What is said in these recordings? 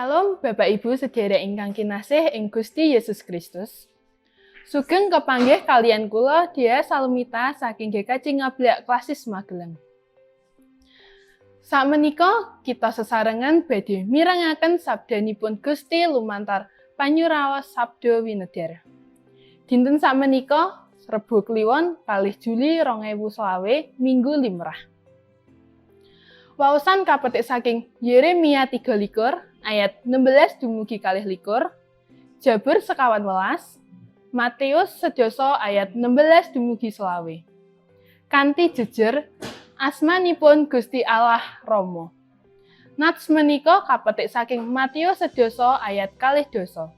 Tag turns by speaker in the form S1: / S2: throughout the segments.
S1: Shalom Bapak Ibu sedherek ingkang kinasih ing Gusti Yesus Kristus. Sugeng kepanggih kalian kula Dia Salmita saking GKJ Ngablak Klasis Magelang. Sakmenika kita sesarengan badhe mirengaken sabdanipun Gusti lumantar panyuraos sabda winedhar. Dinten sakmenika Rebo Kliwon 2 Juli 2020 Minggu Limrah. Waosan kapetik saking Yeremia 23 ayat 16 dumugi 21, Jabur 11, Matius 11 ayat 16 dumugi 20. Kanthi jejer asmanipun Gusti Allah Rama. Nats menika kapetik saking Matius 11 ayat 22.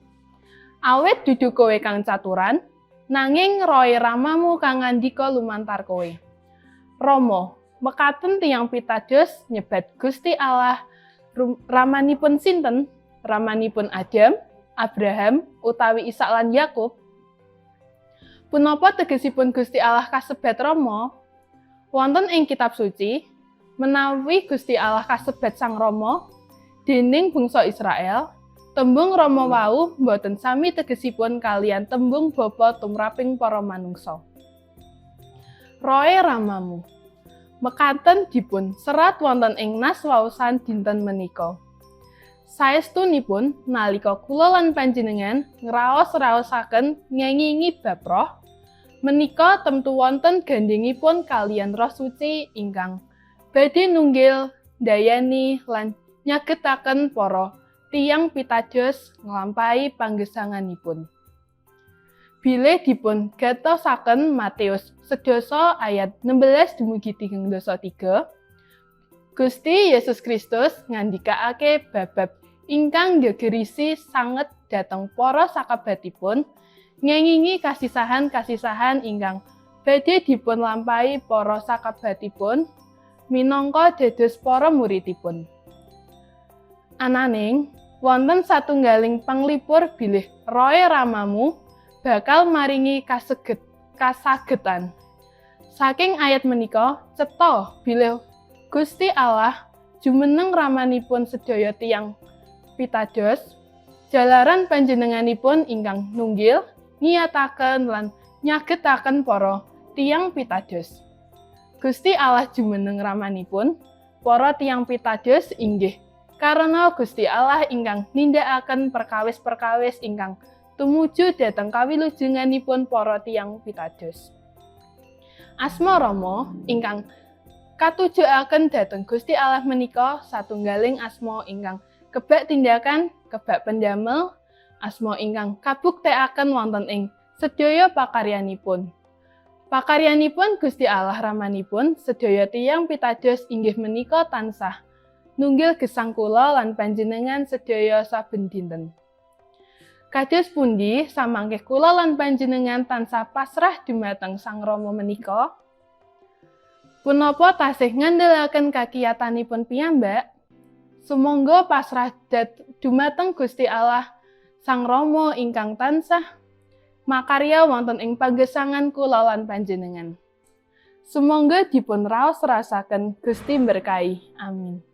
S1: Awit dudu kowe kang caturan, nanging roe ramamu kang ngandika lumantar kowe. Rama, mekaten tiyang pitados nyebat Gusti Allah ramanipun sinten? Ramanipun Adam, Abraham, utawi Ishak lan Yakub? Punapa tegesipun Gusti Allah kasebat Rama? Wonten ing kitab suci, menawi Gusti Allah kasebat Sang Rama déning bangsa Israel, tembung Rama wau boten sami tegesipun kalian tembung Bapa tumraping para manungsa. Roe ramamu. Mekaten dipun serat wonten ing nas waosan dinten menika. Saestunipun nalika kula lan panjenengan ngraos-raosaken ngengingi bab roh, menika temtu wonten gandhengipun kalian Roh Suci ingkang badhe nunggil, dayani lan nyagetaken para tiyang pitados nglampahi panggesanganipun. Bilih dipun gatosaken Matius 11 ayat 16 dumugi 33, Gusti Yesus Kristus ngandikaake bab ingkang gegerisi sanget dhateng para sakabatipun, ngengingi kasisahan-kasisahan ingkang badhe dipun lampahi para sakabatipun minangka dados para muridipun. Ananing wonten satunggaling panglipur bilih roe ramamu bakal maringi kasagetan. Saking ayat menika cetha bilih Gusti Allah jumeneng ramanipun sedaya tiyang pitados jalaran panjenenganipun ingkang nunggil ngiyataken lan nyagetaken para tiyang pitados. Gusti Allah jumeneng ramanipun para tiyang pitados inggih karena Gusti Allah ingkang nindakaken perkawis-perkawis ingkang tumuju dhateng kawilujenganipun para tiyang pitados. Asma Rama ingkang katujukaken dhateng Gusti Allah menika satunggaling asma ingkang kebak tindakan, kebak pendamel, asma ingkang kabuktekaken wonten ing sedaya pakaryanipun. Pakaryanipun Gusti Allah ramanipun sedaya tiyang pitados inggih menika tansah nunggil gesang kula lan panjenengan sedaya saben dinten. Kados pundi samangke kula lan panjenengan tansah pasrah dumateng Sang Rama menika? Punapa tasih ngandelaken kakiyatanipun piyambak? Sumangga pasrah dumateng Gusti Allah Sang Rama ingkang tansah makarya wonten ing pagesangan kula lan panjenengan. Sumangga dipun raos-rasaken Gusti berkahi. Amin.